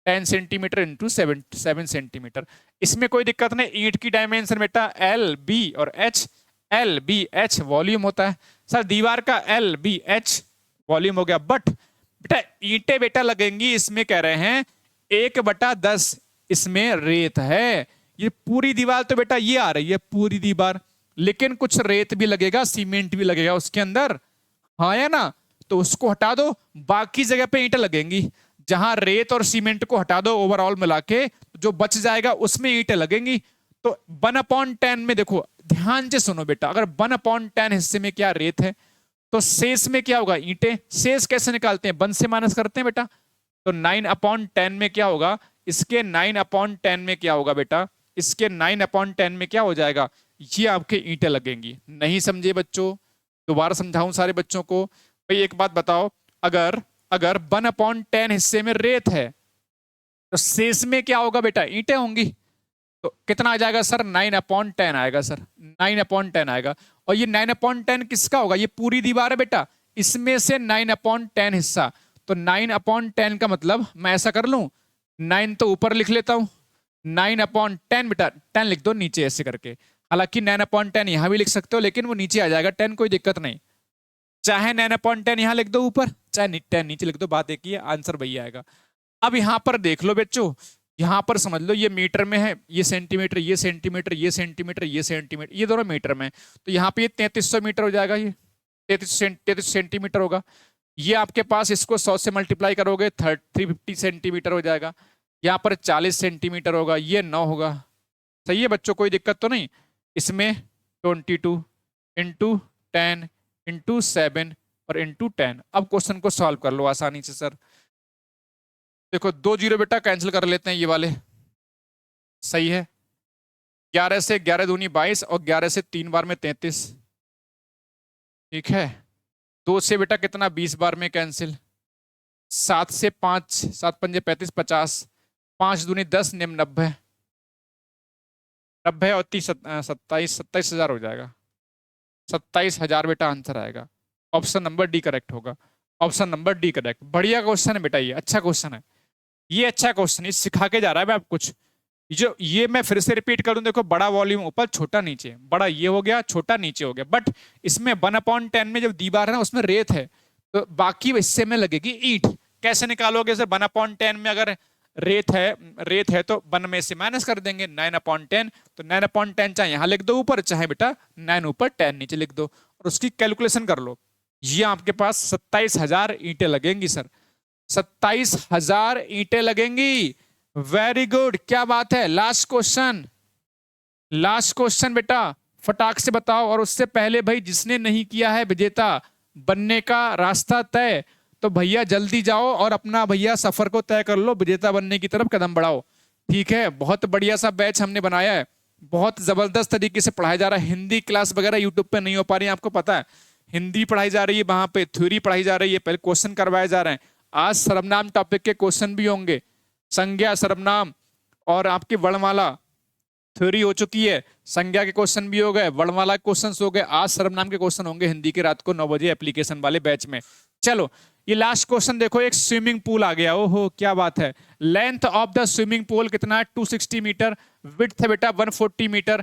10 सेंटीमीटर इंटू 7 सेंटीमीटर, इसमें कोई दिक्कत नहीं। ईंट की डायमेंशन बेटा एल बी और H, L B H volume होता है सर, दीवार का एल बी एच वॉल्यूम हो गया। बट बेटा ईंटें बेटा लगेंगी, इसमें कह रहे हैं 1/10 इसमें रेत है। ये पूरी दीवार तो बेटा ये आ रही है पूरी दीवार, लेकिन कुछ रेत भी लगेगा, सीमेंट भी लगेगा उसके अंदर, हाँ या ना, तो उसको हटा दो, बाकी जगह पे ईंटें लगेंगी। जहां रेत और सीमेंट को हटा दो ओवरऑल मिला के, जो बच जाएगा उसमें ईंटें लगेंगी। तो 1/10 में देखो, ध्यान से सुनो बेटा, अगर 1/10 हिस्से में क्या रेत है, तो शेष में क्या होगा, ईंटें। शेष कैसे निकालते हैं, 1 से माइनस करते हैं बेटा, तो 9/10 में क्या होगा, इसके 9/10 में क्या होगा बेटा, इसके 9/10 में क्या हो जाएगा, ये आपके ईंटें लगेंगी। नहीं समझे बच्चों, दोबारा समझाऊं सारे बच्चों को। भाई एक बात बताओ, अगर अगर 1/10 हिस्से में रेत है, तो शेष में क्या होगा बेटा, ईंटें होंगी। तो कितना आ जाएगा सर, 9/10 आएगा सर, 9/10 आएगा। और ये 9/10 किसका होगा, ये पूरी दीवार है बेटा, इसमें से 9/10 हिस्सा, तो 9/10 का मतलब मैं ऐसा कर लूं, 9 तो ऊपर लिख लेता हूं, 9/10 बेटा 10 लिख दो नीचे ऐसे करके। हालांकि 9/10 यहां भी लिख सकते हो, लेकिन वो नीचे आ जाएगा 10, कोई दिक्कत नहीं। चाहे 9/10 यहां लिख दो ऊपर, चाहे 10 नीचे लिख दो, बात एक ही है, आंसर वही आएगा। अब यहां पर देख लो बच्चों, यहां पर समझ लो ये मीटर में है, ये सेंटीमीटर, ये सेंटीमीटर, ये सेंटीमीटर, ये सेंटीमीटर, ये दोनों मीटर में, तो यहाँ पे ये 3300 मीटर हो जाएगा, ये 33 सेंटीमीटर होगा। ये आपके पास इसको 100 से मल्टीप्लाई करोगे 350 सेंटीमीटर हो जाएगा। यहाँ पर 40 सेंटीमीटर होगा, ये 9 होगा। सही है बच्चों, कोई दिक्कत तो नहीं इसमें। 22 इंटू 10 इंटू 7 और इंटू 10। अब क्वेश्चन को सॉल्व कर लो आसानी से सर। देखो 2 जीरो बेटा कैंसिल कर लेते हैं ये वाले, सही है। 11 से 11 दूनी 22 और 11 से 3 बार में 33, ठीक है। 2 से बेटा कितना 20 बार में कैंसिल, 7 से 5, 7 पंजे 35, 50, 5 दूनी 10 निम 90, 90 और 30 27,000 हो जाएगा। 27,000 बेटा आंसर आएगा। ऑप्शन नंबर डी करेक्ट होगा, ऑप्शन नंबर डी करेक्ट। बढ़िया क्वेश्चन है बेटा, ये अच्छा क्वेश्चन है, ये अच्छा क्वेश्चन है, सिखा के जा रहा है मैं आप कुछ। जो ये मैं फिर से रिपीट कर दूं, देखो बड़ा वॉल्यूम ऊपर, छोटा नीचे, बड़ा ये हो गया, छोटा नीचे हो गया। बट इसमें 1/10 में जब दीवार है ना, उसमें रेत है, तो बाकी हिस्से में लगेगी ईंट। कैसे निकालोगे सर, 1/10 में अगर रेत है तो 1 में से माइनस कर देंगे 9/10, तो 9/10 चाहे यहां लिख दो ऊपर, चाहे बेटा 9 ऊपर 10 नीचे लिख दो, और उसकी कैलकुलेशन कर लो। ये आपके पास 27,000 ईंटें लगेंगी सर, 27,000 ईंटें लगेंगी। वेरी गुड, क्या बात है। लास्ट क्वेश्चन, लास्ट क्वेश्चन बेटा फटाक से बताओ। और उससे पहले भाई जिसने नहीं किया है विजेता बनने का रास्ता तय, तो भैया जल्दी जाओ और अपना भैया सफर को तय कर लो, विजेता बनने की तरफ कदम बढ़ाओ। ठीक है, बहुत बढ़िया सा बैच हमने बनाया है, बहुत जबरदस्त तरीके से पढ़ाया जा रहा है। हिंदी क्लास वगैरह यूट्यूब पे नहीं हो पा रही है, आपको पता है। हिंदी पढ़ाई जा रही है, वहां पे थ्योरी पढ़ाई जा रही है, पहले क्वेश्चन करवाए जा रहे हैं। आज सर्वनाम टॉपिक के क्वेश्चन भी होंगे, संज्ञा सर्वनाम और आपकी वर्णमाला थ्योरी हो चुकी है, संज्ञा के क्वेश्चन भी हो गए, वर्णमाला के क्वेश्चन हो गए, आज सर्वनाम के क्वेश्चन होंगे हिंदी की रात को 9 बजे एप्लीकेशन वाले बैच में। चलो ये लास्ट क्वेश्चन देखो, एक स्विमिंग पूल आ गया, ओहो क्या बात है। Length of the swimming pool कितना है, 260 मीटर, विड्थ है बेटा 140 मीटर,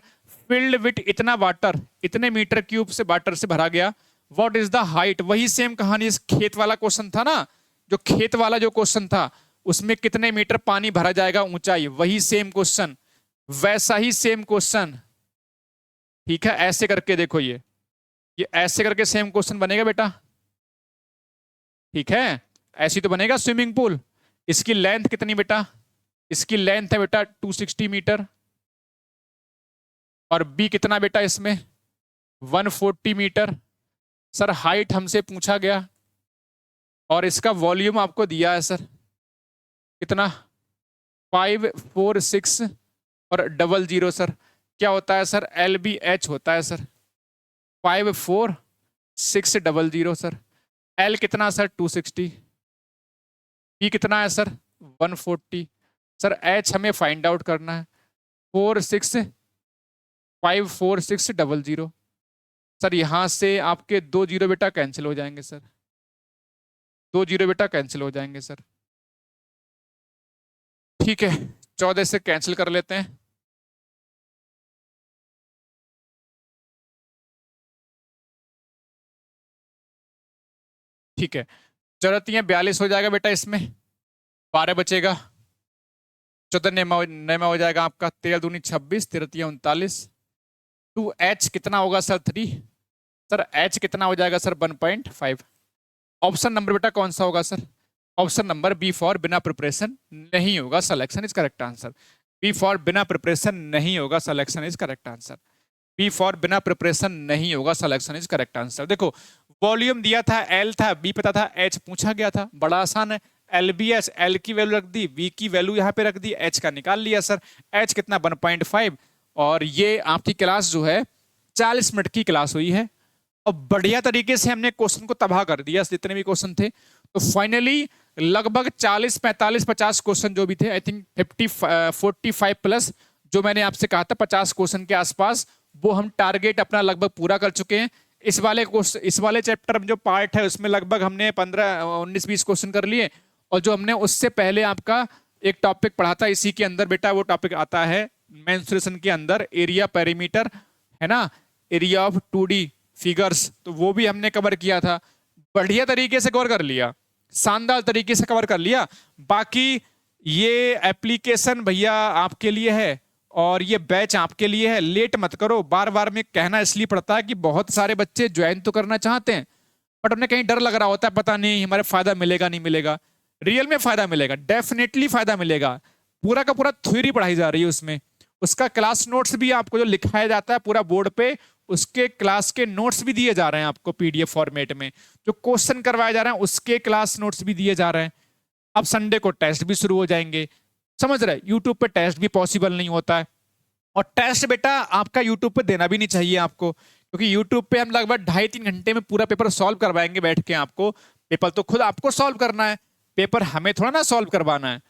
फिल्ड विथ इतना वाटर, इतने मीटर क्यूब से वाटर से भरा गया। व्हाट इज द हाइट, वही सेम कहानी इस खेत वाला क्वेश्चन था ना, जो खेत वाला जो क्वेश्चन था उसमें कितने मीटर पानी भरा जाएगा ऊंचाई, वही सेम क्वेश्चन, वैसा ही सेम क्वेश्चन। ठीक है, ऐसे करके देखो, ये ऐसे करके सेम क्वेश्चन बनेगा बेटा। ठीक है, ऐसी तो बनेगा स्विमिंग पूल। इसकी लेंथ कितनी बेटा, इसकी लेंथ है बेटा 260 मीटर, और बी कितना बेटा इसमें 140 मीटर। सर हाइट हमसे पूछा गया, और इसका वॉल्यूम आपको दिया है सर कितना 546 और 00 सर। क्या होता है सर, LBH होता है सर, 54600 सर। एल कितना सर 260, ई कितना है सर 140, सर एच हमें फाइंड आउट करना है 465460। सर यहाँ से आपके 2 जीरो बेटा कैंसिल हो जाएंगे सर, 2 जीरो बेटा कैंसिल हो जाएंगे सर। ठीक है 14 से कैंसिल कर लेते हैं। ठीक है 42 हो जाएगा बेटा, इसमें 12 बचेगा, 14 नए में हो जाएगा आपका 13 दूनी 26, 13 39। 2h कितना होगा सर 3, सर h कितना हो जाएगा सर 1.5। ऑप्शन नंबर बेटा कौन सा होगा sir, option number B for बिना प्रिपरेशन नहीं होगा, selection is correct answer. B for बिना प्रिपरेशन नहीं होगा, selection is correct answer. B for बिना प्रिपरेशन नहीं होगा, सिलेक्शन इज करेक्ट आंसर। देखो वॉल्यूम दिया था एल था, बी पता था, एच पूछा गया था, बड़ा आसान है। एल बी एच, एल की वैल्यू रख दी, बी की वैल्यू यहाँ पे रख दी, एच का निकाल लिया सर। एच कितना 1.5, और ये आपकी क्लास जो है 40 मिनट की क्लास हुई है और बढ़िया तरीके से हमने क्वेश्चन को तबाह कर दिया, जितने भी क्वेश्चन थे। तो फाइनली लगभग 40 45 50 क्वेश्चन जो भी थे, आई थिंक 45 प्लस जो मैंने आपसे कहा था 50 क्वेश्चन के आसपास, वो हम टारगेट अपना लगभग पूरा कर चुके हैं। इस वाले चैप्टर में जो पार्ट है उसमें लगभग हमने 15 19 20 क्वेश्चन कर लिए, और जो हमने उससे पहले आपका एक टॉपिक पढ़ा था इसी के अंदर बेटा, वो टॉपिक आता है मेंस्ट्रुएशन के अंदर, एरिया पेरीमीटर है ना, एरिया ऑफ 2D फिगर्स, तो वो भी हमने कवर किया था। बढ़िया तरीके से कवर कर लिया, शानदार तरीके से कवर कर लिया। बाकी ये एप्लीकेशन भैया आपके लिए है और ये बैच आपके लिए है, लेट मत करो। बार बार में कहना इसलिए पड़ता है कि बहुत सारे बच्चे ज्वाइन तो करना चाहते हैं, बट उन्हें कहीं डर लग रहा होता है, पता नहीं हमारे फायदा मिलेगा नहीं मिलेगा। रियल में फायदा मिलेगा, डेफिनेटली फायदा मिलेगा। पूरा का पूरा थ्योरी पढ़ाई जा रही है उसमें, उसका क्लास नोट्स भी आपको जो लिखाया जाता है पूरा बोर्ड पे, उसके क्लास के नोट्स भी दिए जा रहे हैं आपको पीडीएफ फॉर्मेट में। जो क्वेश्चन करवाए जा रहे हैं उसके क्लास नोट्स भी दिए जा रहे हैं। अब संडे को टेस्ट भी शुरू हो जाएंगे, समझ रहे, यूट्यूब पे टेस्ट भी पॉसिबल नहीं होता है, और टेस्ट बेटा आपका यूट्यूब पे देना भी नहीं चाहिए आपको, क्योंकि यूट्यूब पे हम लगभग 2.5-3 घंटे में पूरा पेपर सॉल्व करवाएंगे बैठ के आपको। पेपर तो खुद आपको सॉल्व करना है, पेपर हमें थोड़ा ना सॉल्व करवाना है।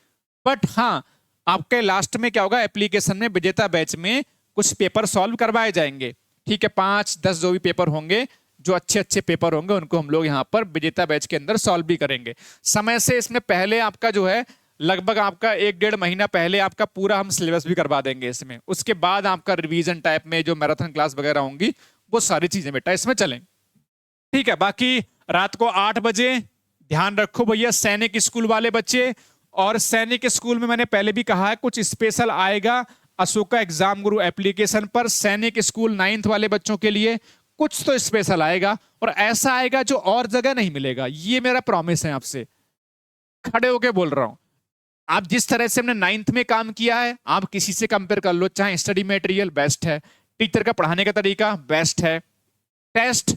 बट हाँ, आपके लास्ट में क्या होगा, एप्लीकेशन में विजेता बैच में कुछ पेपर सॉल्व करवाए जाएंगे। ठीक है 5-10 जो भी पेपर होंगे, जो अच्छे अच्छे पेपर होंगे, उनको हम लोग यहाँ पर विजेता बैच के अंदर सॉल्व भी करेंगे समय से। इसमें पहले आपका जो है लगभग आपका 1-1.5 महीना पहले आपका पूरा हम सिलेबस भी करवा देंगे इसमें। उसके बाद आपका रिवीजन टाइप में जो मैराथन क्लास वगैरह होंगी, वो सारी चीजें बेटा इसमें चलें। ठीक है, बाकी रात को 8 बजे ध्यान रखो भैया सैनिक स्कूल वाले बच्चे, और सैनिक स्कूल में मैंने पहले भी कहा है कुछ स्पेशल आएगा अशोका एग्जाम गुरु एप्लीकेशन पर। सैनिक स्कूल 9th वाले बच्चों के लिए कुछ तो स्पेशल आएगा, और ऐसा आएगा जो और जगह नहीं मिलेगा, ये मेरा प्रॉमिस है आपसे, खड़े होके बोल रहा हूं। आप जिस तरह से हमने 9th में काम किया है, आप किसी से कंपेयर कर लो, चाहे स्टडी मटेरियल बेस्ट है, टीचर का पढ़ाने का तरीका बेस्ट है, टेस्ट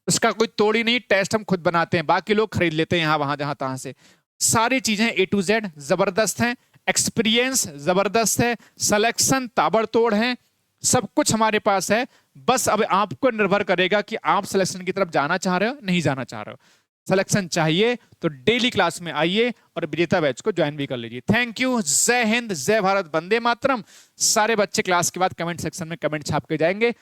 उसका कोई तोड़ ही नहीं, टेस्ट हम खुद बनाते हैं, बाकी लोग खरीद लेते हैं यहाँ वहां जहां तहां से। सारी चीजें A to Z जबरदस्त हैं, एक्सपीरियंस जबरदस्त है, सिलेक्शन ताबड़तोड़ है, सब कुछ हमारे पास है। बस अब आपको निर्भर करेगा कि आप सिलेक्शन की तरफ जाना चाह रहे हो नहीं जाना चाह रहे हो। सिलेक्शन चाहिए तो डेली क्लास में आइए और विजेता बैच को ज्वाइन भी कर लीजिए। थैंक यू, जय हिंद, जय भारत, वंदे मातरम। सारे बच्चे क्लास के बाद कमेंट सेक्शन में कमेंट छाप के जाएंगे।